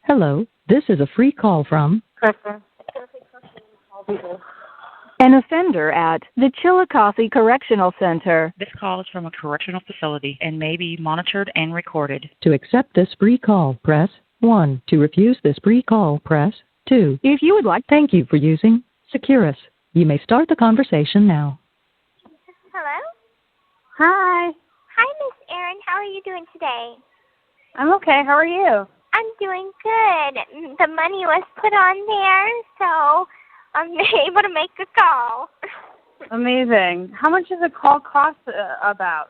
Hello, this is a free call from Kristen. An offender at the Chillicothe Correctional Center. This call is from a correctional facility and may be monitored and recorded. To accept this free call, press 1. To refuse this free call, press 2. If you would like, Thank you for using Securus. You may start the conversation now. Hello? Hi. Hi, Miss Erin. How are you doing today? I'm okay. How are you? I'm doing good. The money was put on there, so I'm able to make a call. Amazing. How much does a call cost about?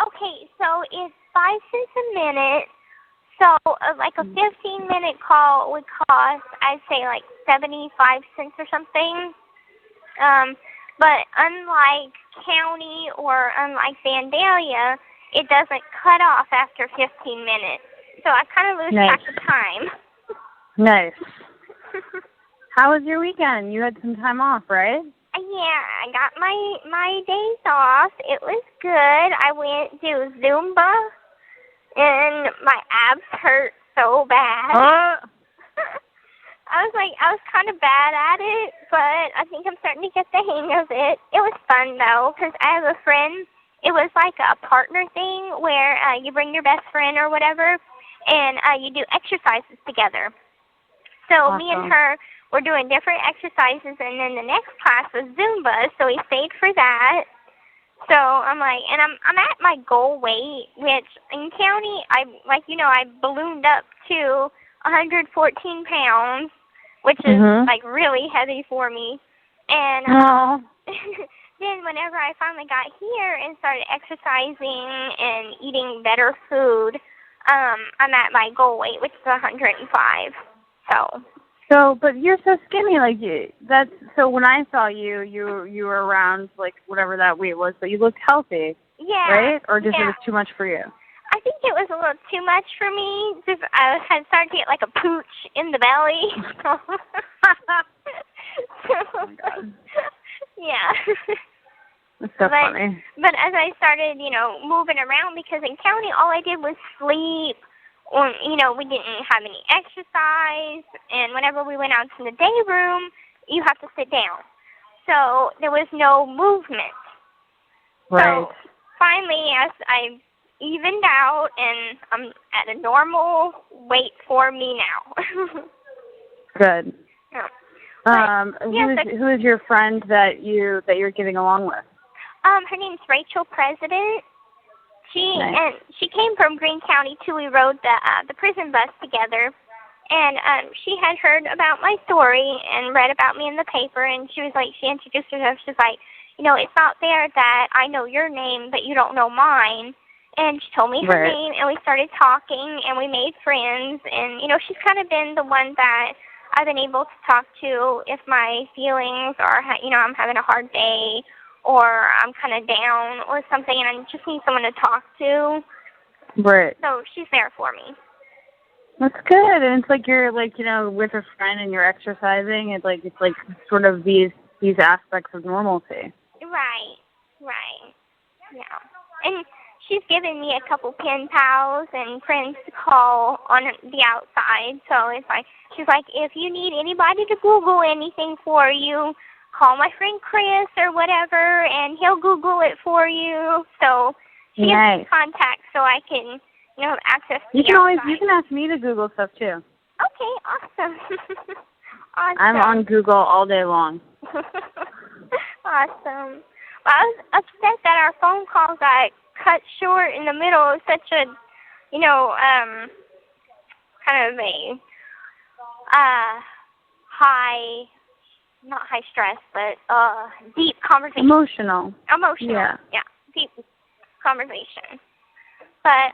Okay, so it's 5 cents a minute. So, like a 15-minute call would cost, I'd say, like 75 cents or something. But unlike county or unlike Vandalia, it doesn't cut off after 15 minutes. So I kind of lose track of time. Nice. How was your weekend? You had some time off, right? Yeah, I got my days off. It was good. I went to Zumba, and my abs hurt so bad. I was kind of bad at it, but I think I'm starting to get the hang of it. It was fun, though, because I have a friend. It was like a partner thing where you bring your best friend or whatever, and you do exercises together. So me and her were doing different exercises, and then the next class was Zumba, so we stayed for that. So I'm like, and I'm at my goal weight, which in county, I ballooned up to 114 pounds, which is like really heavy for me. And then whenever I finally got here and started exercising and eating better food, I'm at my goal weight, which is 105. But you're so skinny, so when I saw you, you were around like whatever that weight was, but you looked healthy. Yeah. Right? Or just it was too much for you? I think it was a little too much for me. Just I had started to get like a pooch in the belly. Oh my God. Yeah. That's so funny. But as I started, moving around, because in county all I did was sleep, or we didn't have any exercise, and whenever we went out to the day room, you have to sit down. So there was no movement. Right. So finally, as I evened out, and I'm at a normal weight for me now. Good. Yeah. Who is your friend that you're getting along with? Her name's Rachel President. She came from Greene County too. We rode the prison bus together, and she had heard about my story and read about me in the paper, and she introduced herself. She's like, it's not fair that I know your name but you don't know mine. And she told me her name, and we started talking, and we made friends. And she's kind of been the one that I've been able to talk to if my feelings are, I'm having a hard day, or I'm kind of down or something, and I just need someone to talk to. Right. So she's there for me. That's good. And it's like you're with a friend and you're exercising. It's like sort of these aspects of normalcy. Right. Yeah. And she's given me a couple pen pals and friends to call on the outside. So it's like, she's like, if you need anybody to Google anything for you, call my friend Chris or whatever, and he'll Google it for you. So she gives me contacts so I can, have access to you can ask me to Google stuff too. Okay, awesome. Awesome. I'm on Google all day long. Awesome. Well, I was upset that our phone call got cut short in the middle of such a, kind of a not high stress, but deep conversation. Emotional. Yeah, deep conversation. But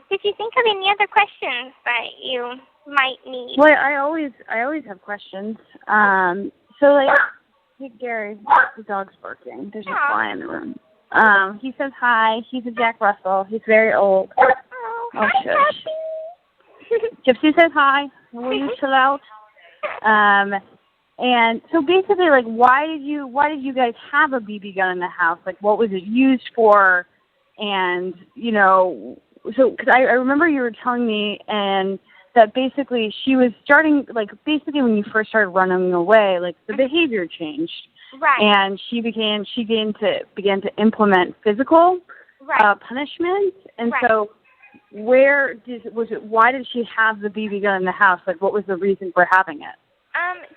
did you think of any other questions that you might need? Well, I always have questions. Hey, Gary, the dog's barking. There's a fly in the room. He says hi. He's a Jack Russell. He's very old. Hi, shush. Gypsy says hi. Will you chill out? And so basically, why did you guys have a BB gun in the house? What was it used for? And, because I remember you were telling me and that basically she was starting, like, basically when you first started running away, like, the behavior changed. Right. And she began to implement physical punishment. And so why did she have the BB gun in the house? Like, what was the reason for having it?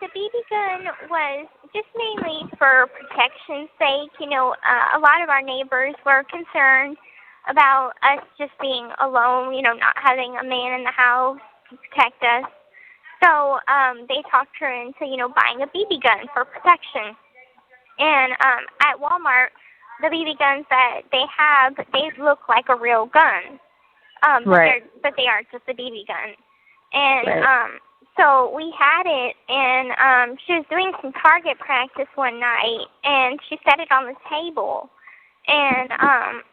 The BB gun was just mainly for protection's sake. You know, a lot of our neighbors were concerned about us just being alone, you know, not having a man in the house to protect us. So they talked her into, you know, buying a BB gun for protection. And at Walmart, the BB guns that they have, they look like a real gun. But they are just a BB gun. And so we had it, and she was doing some target practice one night, and she set it on the table. And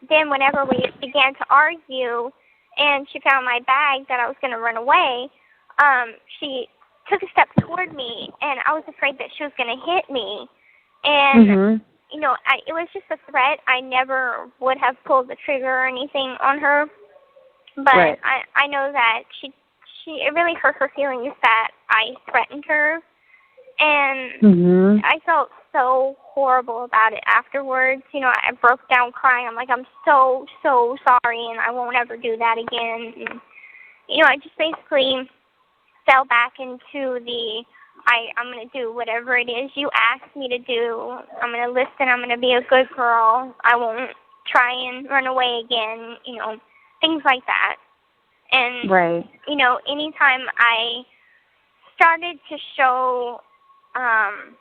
then whenever we began to argue, and she found my bag that I was going to run away, she took a step toward me, and I was afraid that she was going to hit me. And, you know, it was just a threat. I never would have pulled the trigger or anything on her. But I know that it really hurt her feelings that I threatened her. And I felt so horrible about it afterwards. You know, I broke down crying. I'm like, I'm so sorry, and I won't ever do that again. And, you know, I just basically fell back into I'm going to do whatever it is you asked me to do. I'm going to listen. I'm going to be a good girl. I won't try and run away again, you know, things like that. And, you know, anytime I started to show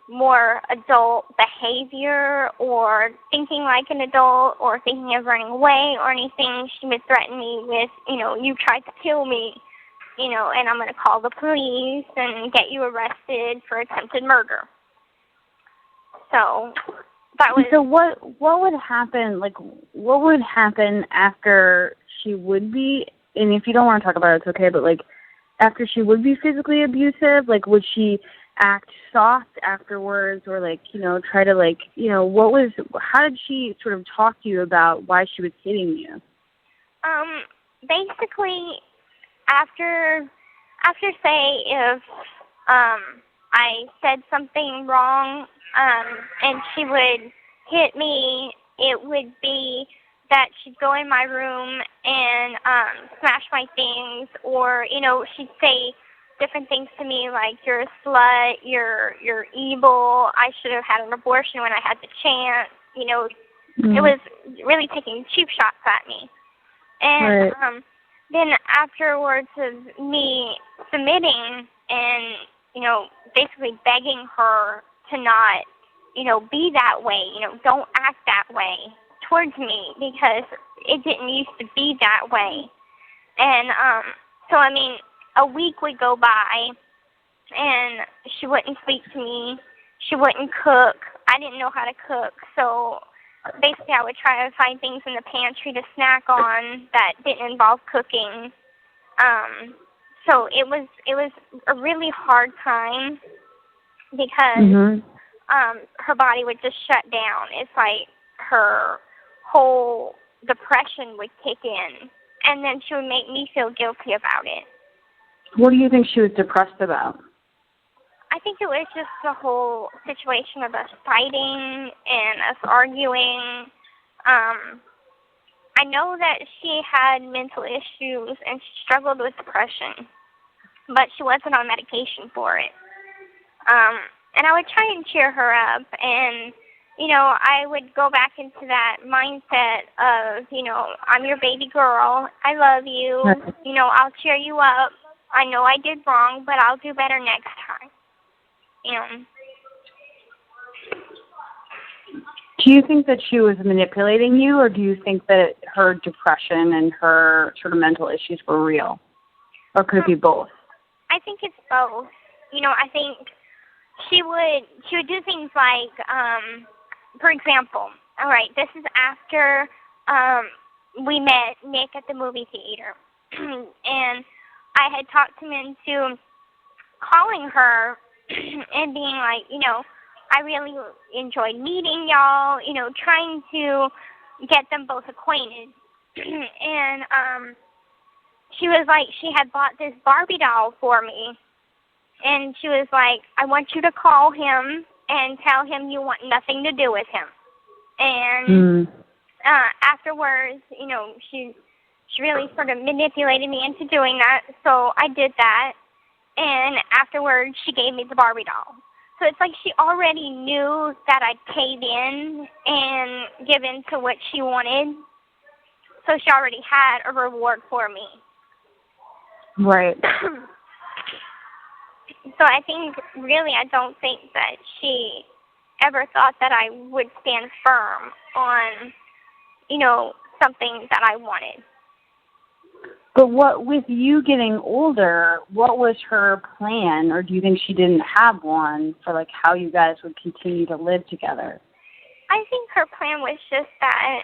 more adult behavior or thinking like an adult or thinking of running away or anything, she would threaten me with, you know, you tried to kill me, you know, and I'm going to call the police and get you arrested for attempted murder. So that was... So what would happen, like, what would happen after she would be, and if you don't want to talk about it, it's okay, but, like, after she would be physically abusive, like, would she act soft afterwards or, like, you know, try to, like, you know, how did she sort of talk to you about why she was hitting you? Basically, after say, if I said something wrong and she would hit me, it would be that she'd go in my room and smash my things, or, you know, she'd say different things to me like, you're a slut, you're evil, I should have had an abortion when I had the chance, you know. It was really taking cheap shots at me. And then afterwards of me submitting and, you know, basically begging her to not, you know, be that way, you know, don't act that way towards me because it didn't used to be that way. And so, I mean, a week would go by and she wouldn't speak to me. She wouldn't cook. I didn't know how to cook, so basically I would try to find things in the pantry to snack on that didn't involve cooking. So it was a really hard time because her body would just shut down. It's like her whole depression would kick in, and then she would make me feel guilty about it. What do you think she was depressed about? I think it was just the whole situation of us fighting and us arguing. I know that she had mental issues and she struggled with depression, but she wasn't on medication for it. And I would try and cheer her up, and, you know, I would go back into that mindset of, you know, I'm your baby girl, I love you, you know, I'll cheer you up. I know I did wrong, but I'll do better next time. You know. Do you think that she was manipulating you, or do you think that her depression and her sort of mental issues were real? Or could it be both? I think it's both. You know, I think she would do things like, for example, all right, this is after we met Nick at the movie theater. And I had talked him into calling her and being like, you know, I really enjoyed meeting y'all, you know, trying to get them both acquainted. And she was like, she had bought this Barbie doll for me. And she was like, I want you to call him and tell him you want nothing to do with him. And afterwards, you know, she really sort of manipulated me into doing that. So I did that. And afterwards, she gave me the Barbie doll. So it's like she already knew that I'd paid in and given to what she wanted. So she already had a reward for me. Right. So I think, really, I don't think that she ever thought that I would stand firm on, you know, something that I wanted. But what, with you getting older, what was her plan, or do you think she didn't have one for, like, how you guys would continue to live together? I think her plan was just that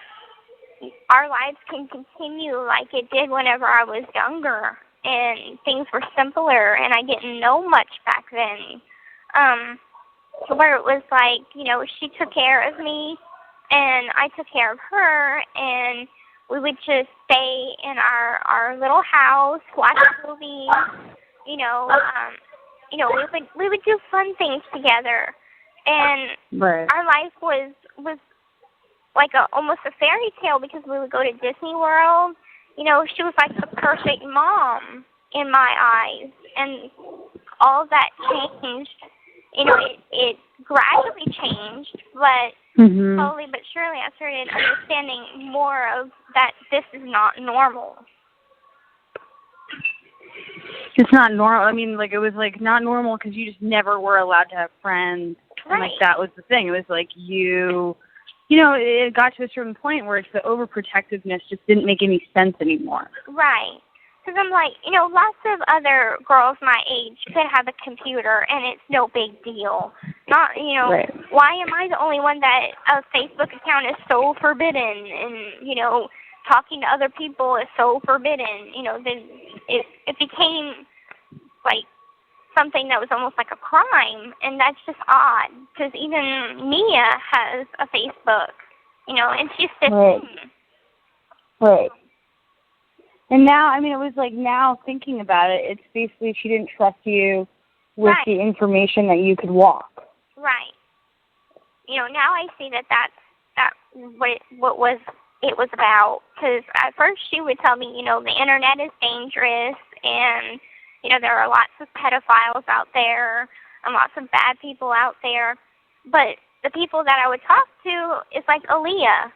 our lives can continue like it did whenever I was younger, and things were simpler, and I didn't know much back then. Where it was like, you know, she took care of me, and I took care of her, and we would just stay in our little house, watch movies, you know, we would do fun things together, and our life was like almost a fairy tale, because we would go to Disney World. You know, she was like the perfect mom in my eyes, and all that changed. You know, it gradually changed, but slowly but surely I started understanding more of that this is not normal. It's not normal. I mean, like, it was, like, not normal because you just never were allowed to have friends. Right. And, like, that was the thing. It was, like, you know, it got to a certain point where it's the overprotectiveness just didn't make any sense anymore. Right. Because I'm like, you know, lots of other girls my age could have a computer, and it's no big deal. Not, you know, why am I the only one that a Facebook account is so forbidden, and, you know, talking to other people is so forbidden? You know, then it became, like, something that was almost like a crime, and that's just odd, because even Mia has a Facebook, you know, and she's 15. Right. And now, I mean, it was like, now thinking about it, it's basically she didn't trust you with the information that you could walk. Right. You know, now I see that's what was it was about, because at first she would tell me, you know, the internet is dangerous, and you know, there are lots of pedophiles out there and lots of bad people out there. But the people that I would talk to is like Aaliyah,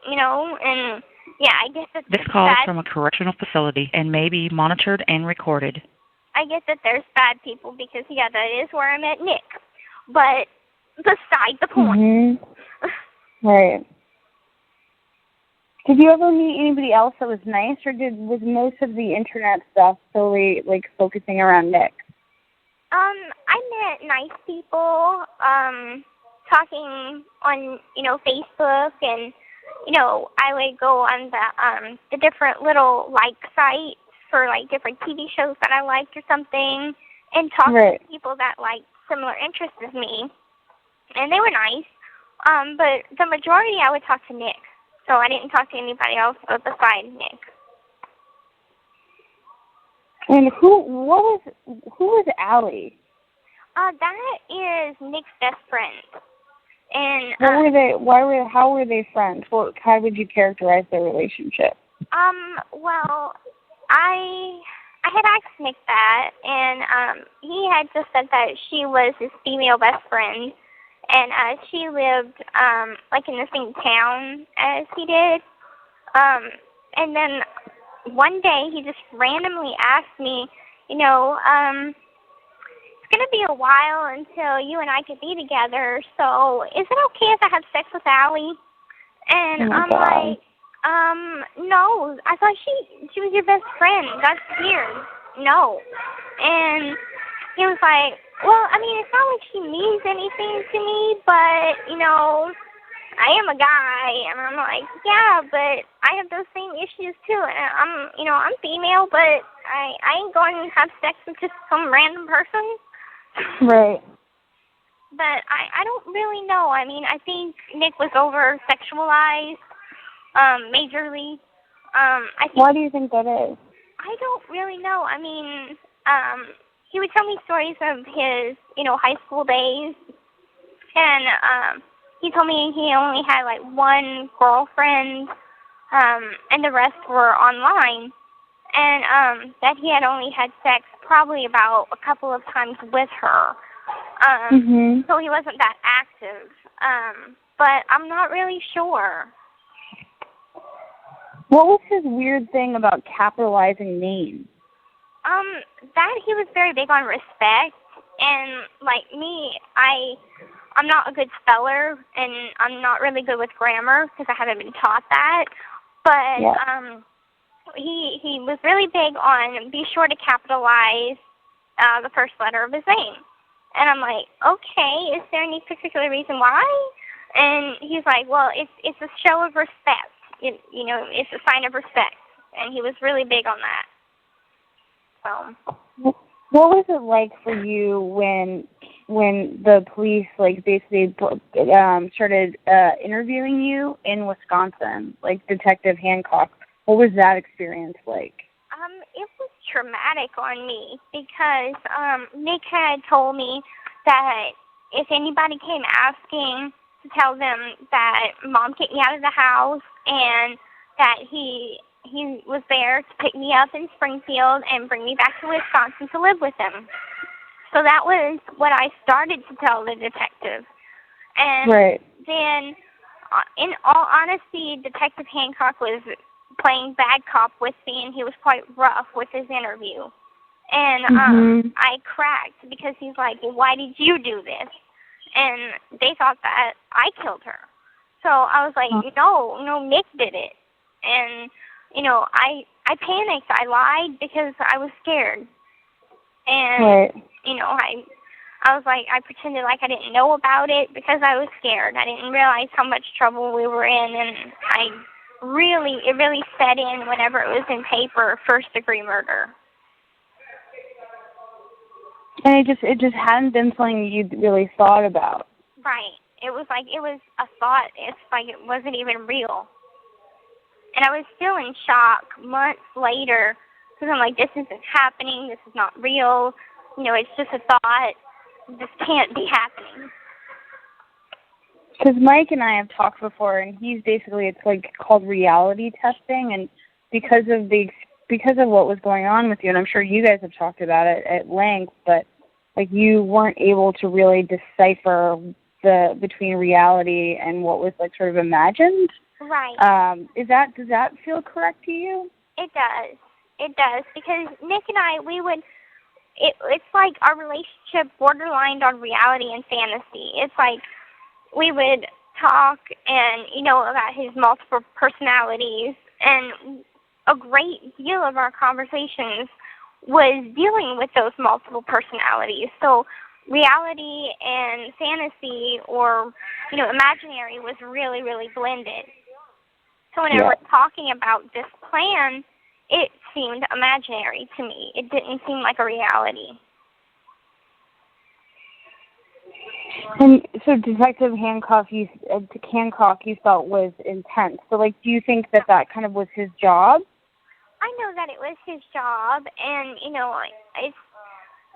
you know, and yeah, I guess that this call is from a correctional facility and may be monitored and recorded. I get that there's bad people because, yeah, that is where I met Nick. But beside the point. Right. Did you ever meet anybody else that was nice, or was most of the internet stuff solely, like, focusing around Nick? I met nice people, talking on, you know, Facebook, and, you know, I would go on the different little like sites for, like, different TV shows that I liked or something, and talk to people that liked similar interests as me, and they were nice. But the majority I would talk to Nick. So I didn't talk to anybody else but besides Nick. And who was Allie? That is Nick's best friend. And how were they friends? How would you characterize their relationship? Well, I had asked Nick that, and he had just said that she was his female best friend. And she lived, like, in the same town as he did. And then one day he just randomly asked me, you know, it's going to be a while until you and I could be together, so is it okay if I have sex with Allie? And I'm like, no, I thought she was your best friend. That's weird. No. And he was like, well, I mean, it's not like she means anything to me, but, you know, I am a guy. And I'm like, yeah, but I have those same issues, too. And I'm female, but I ain't going to have sex with just some random person. Right. But I don't really know. I mean, I think Nick was over-sexualized, majorly. Why do you think that is? I don't really know. I mean, he would tell me stories of his, high school days, and he told me he only had like one girlfriend, and the rest were online, and that he had only had sex probably about a couple of times with her. So he wasn't that active. But I'm not really sure. What was his weird thing about capitalizing names? That he was very big on respect, and like me, I'm not a good speller, and I'm not really good with grammar because I haven't been taught that. But he was really big on be sure to capitalize the first letter of his name. And I'm like, okay, is there any particular reason why? And he's like, well, it's a show of respect. It's a sign of respect. And he was really big on that. So. What was it like for you when the police basically started interviewing you in Wisconsin, like Detective Hancock? What was that experience like? It was traumatic on me because Nick had told me that if anybody came asking, to tell them that Mom kicked me out of the house and that he was there to pick me up in Springfield and bring me back to Wisconsin to live with him. So that was what I started to tell the detective. And then, in all honesty, Detective Hancock was playing bad cop with me, and he was quite rough with his interview. And I cracked because he's like, well, why did you do this? And they thought that I killed her. So I was like, no, Nick did it. And, I panicked. I lied because I was scared. And, I was like, I pretended like I didn't know about it because I was scared. I didn't realize how much trouble we were in, and it really set in whenever it was in paper, first-degree murder. And it just hadn't been something you'd really thought about. Right. It was a thought. It's like it wasn't even real. And I was still in shock months later because I'm like, this isn't happening. This is not real. It's just a thought. This can't be happening. Because Mike and I have talked before, and it's like called reality testing, and because of what was going on with you, and I'm sure you guys have talked about it at length, but like you weren't able to really decipher between reality and what was like sort of imagined. Right. Does that feel correct to you? It does. It does, because Nick and I, it's like our relationship borderlined on reality and fantasy. It's like we would talk and, about his multiple personalities, and a great deal of our conversations was dealing with those multiple personalities. So reality and fantasy or, imaginary was really, really blended. So whenever we're talking about this plan, it seemed imaginary to me. It didn't seem like a reality. And so Detective Hancock, you felt was intense. So, do you think that kind of was his job? I know that it was his job, and,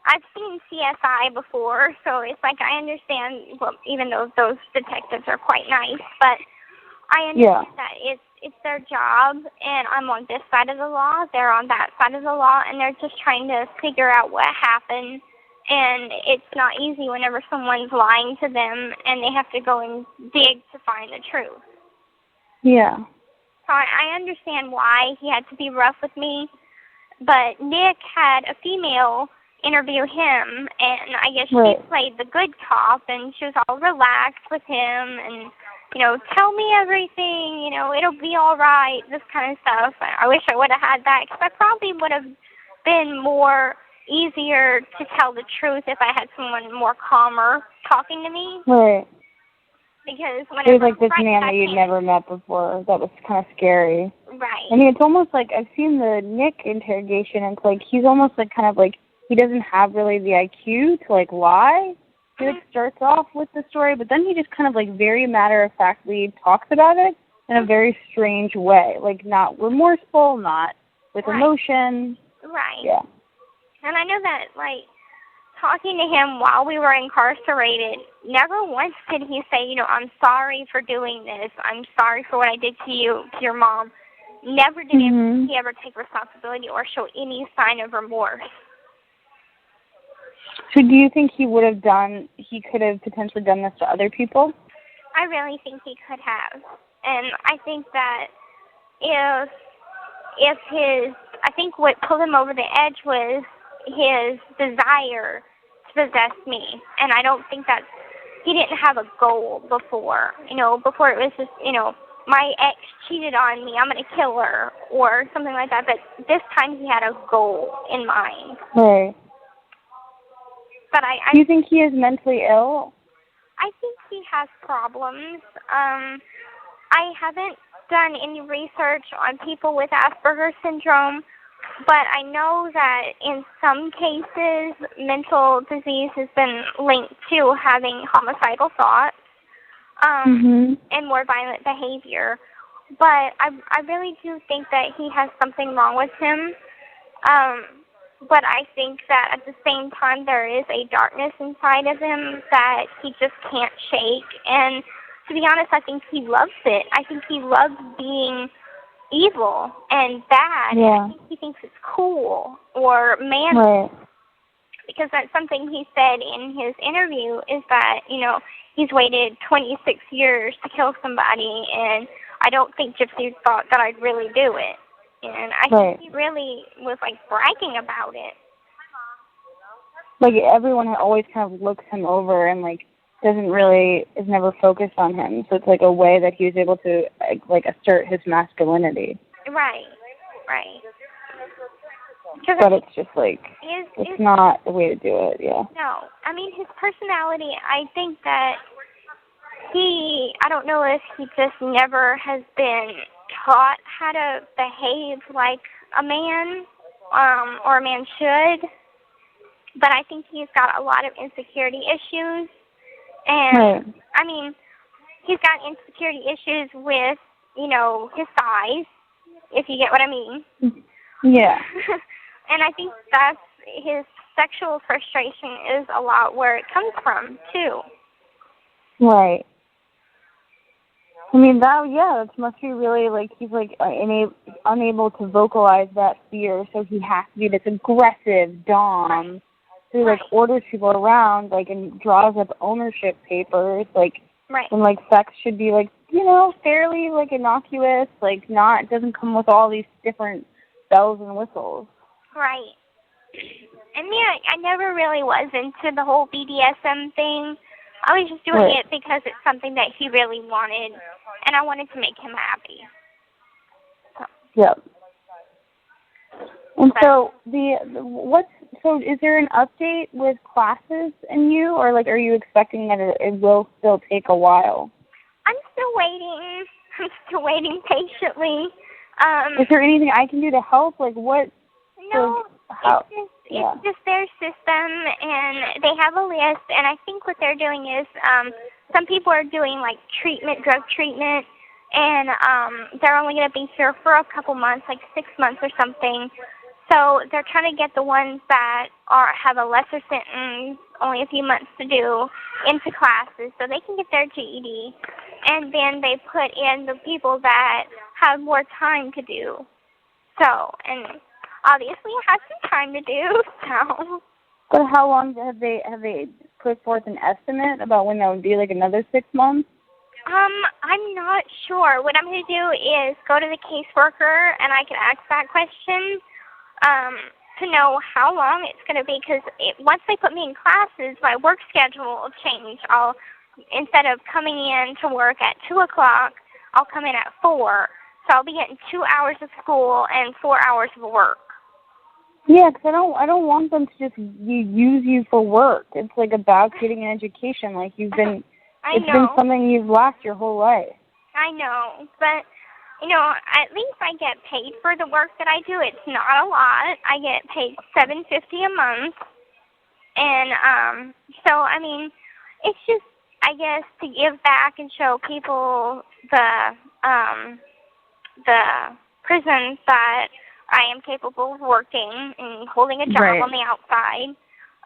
I've seen CSI before, so it's like I understand, well, even though those detectives are quite nice, but I understand that it's their job, and I'm on this side of the law, they're on that side of the law, and they're just trying to figure out what happened. And it's not easy whenever someone's lying to them and they have to go and dig to find the truth. Yeah. So I understand why he had to be rough with me. But Nick had a female interview him, and I guess she played the good cop, and she was all relaxed with him and, tell me everything, it'll be all right, this kind of stuff. I wish I would have had that, because I probably would have been more easier to tell the truth if I had someone more calmer talking to me. Right. Because whenever it was like this man that you'd never met before. That was kind of scary. Right. I mean, it's almost like I've seen the Nick interrogation, and it's like he's almost like kind of like he doesn't have really the IQ to lie. He starts off with the story, but then he just kind of very matter-of-factly talks about it in a very strange way, not remorseful, not with emotion. Right. Yeah. And I know that, like, talking to him while we were incarcerated, never once did he say, you know, I'm sorry for doing this. I'm sorry for what I did to you, to your mom. Never did he ever take responsibility or show any sign of remorse. So do you think he could have potentially done this to other people? I really think he could have. And I think that I think what pulled him over the edge was his desire to possess me. And I don't think he didn't have a goal before. You know, before it was just, you know, my ex cheated on me, I'm going to kill her, or something like that. But this time he had a goal in mind. Right. But do you think he is mentally ill? I think he has problems. I haven't done any research on people with Asperger's syndrome, but I know that in some cases mental disease has been linked to having homicidal thoughts and more violent behavior. But I really do think that he has something wrong with him. But I think that at the same time there is a darkness inside of him that he just can't shake. And to be honest, I think he loves it. I think he loves being evil and bad. Yeah. I think he thinks it's cool or manly. Right. Because that's something he said in his interview is that, you know, he's waited 26 years to kill somebody, and I don't think Gypsy thought that I'd really do it. And I think he really was, like, bragging about it. Like, everyone always kind of looks him over and, like, is never focused on him. So it's, like, a way that he was able to, like, assert his masculinity. Right. But it's just, like, it's not the way to do it, yeah. No. I mean, his personality, I think that I don't know if he just never has been taught how to behave like a man, or a man should. But I think he's got a lot of insecurity issues. And, I mean, he's got insecurity issues with, you know, his size, if you get what I mean. Yeah. And I think that's his sexual frustration is a lot where it comes from, too. Right. I mean, that must be really, like, he's, like, unable to vocalize that fear, so he has to be this aggressive dom who, like, orders people around, like, and draws up ownership papers, like, when, like, sex should be, like, you know, fairly, like, innocuous, like, it doesn't come with all these different bells and whistles. Right. And, yeah, I never really was into the whole BDSM thing. I was just doing it because it's something that he really wanted, and I wanted to make him happy. So. Yep. And so so is there an update with classes in you, or like are you expecting that it will still take a while? I'm still waiting. I'm still waiting patiently. Is there anything I can do to help? Like what? No, it's just their system, and they have a list, and I think what they're doing is some people are doing like drug treatment, and they're only going to be here for a couple months, like 6 months or something. So they're trying to get the ones that have a lesser sentence, only a few months to do, into classes so they can get their GED. And then they put in the people that have more time to do. So, and obviously I have some time to do, so. But how long have they put forth an estimate about when that would be, like another 6 months? I'm not sure. What I'm going to do is go to the caseworker and I can ask that question. To know how long it's going to be, because once they put me in classes, my work schedule will change. Instead of coming in to work at 2 o'clock, I'll come in at 4. So I'll be getting 2 hours of school and 4 hours of work. Yeah, because I don't want them to just use you for work. It's like about getting an education. Like it's been something you've lacked your whole life. I know, but. You know, at least I get paid for the work that I do. It's not a lot. I get paid $7.50 a month, and so I mean, it's just I guess to give back and show people the prisons that I am capable of working and holding a job on the outside.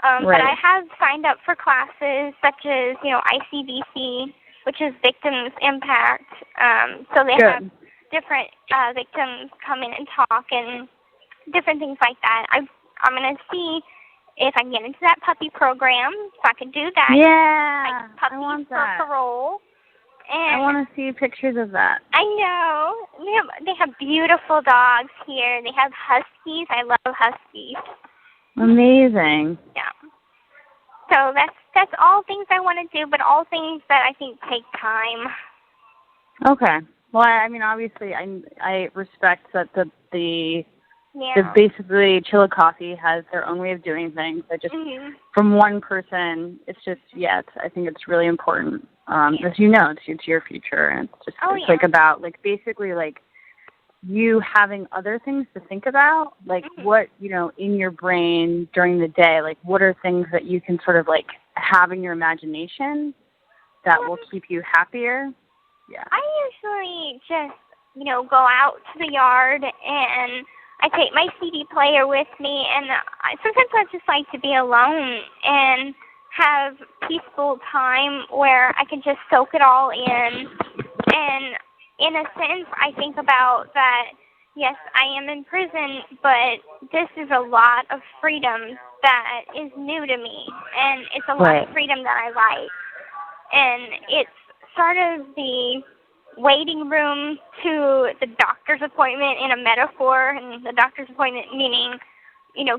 But I have signed up for classes such as, ICVC, which is Victims Impact. So they have different victims come in and talk and different things like that. I'm going to see if I can get into that puppy program, so I can do that. Yeah, like puppies I want for that. parole. And I want to see pictures of that. I know. They have beautiful dogs here. They have huskies. I love huskies. Amazing. Yeah. So that's all things I want to do, but all things that I think take time. Okay. Well, I mean, obviously, I respect that the basically Chillicothe has their own way of doing things. I just from one person, it's just I think it's really important. As you know, to your future, and it's just like about like basically like you having other things to think about, like what in your brain during the day, like what are things that you can sort of like have in your imagination that will keep you happier. Yeah. I usually just, go out to the yard and I take my CD player with me, and sometimes I just like to be alone and have peaceful time where I can just soak it all in. And in a sense, I think about that, yes, I am in prison, but this is a lot of freedom that is new to me, and it's a lot of freedom that I like. And it's sort of the waiting room to the doctor's appointment in a metaphor, and the doctor's appointment meaning,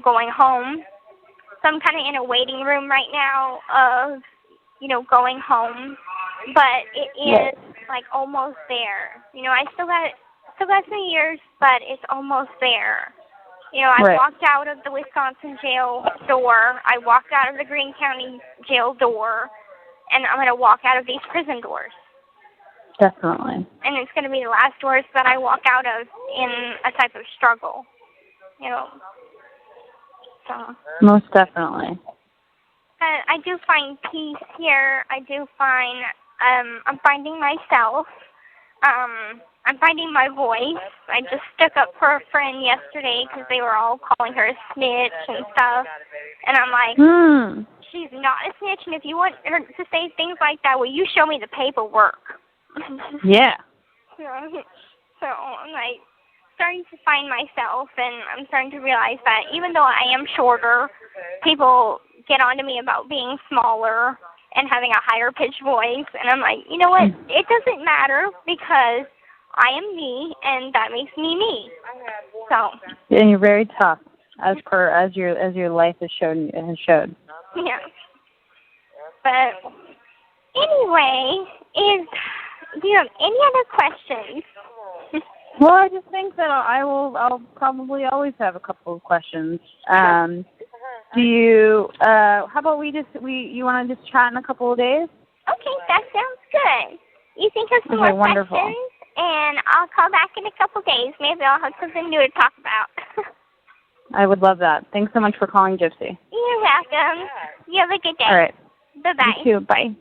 going home. So I'm kind of in a waiting room right now of, going home, but it is like almost there. I still got some years, but it's almost there. I walked out of the Wisconsin jail door. I walked out of the Greene County jail door, and I'm going to walk out of these prison doors. Definitely. And it's going to be the last doors that I walk out of in a type of struggle. So. Most definitely. I do find peace here. I do find I'm finding myself. I'm finding my voice. I just stuck up for a friend yesterday because they were all calling her a snitch and stuff. And I'm like, she's not a snitch, and if you want her to say things like that, will you show me the paperwork? Yeah. So I'm like starting to find myself, and I'm starting to realize that even though I am shorter, people get onto me about being smaller and having a higher pitched voice, and I'm like, you know what? It doesn't matter because I am me, and that makes me me. So. And you're very tough, as your life has shown. Yeah. But anyway, do you have any other questions? Well, I just think that I'll probably always have a couple of questions. Do you? How about you want to just chat in a couple of days? Okay, that sounds good. You think of some more wonderful. questions, and I'll call back in a couple of days. Maybe I'll have something new to talk about. I would love that. Thanks so much for calling, Gypsy. You're welcome. You have a good day. All right. Bye-bye. You too. Bye.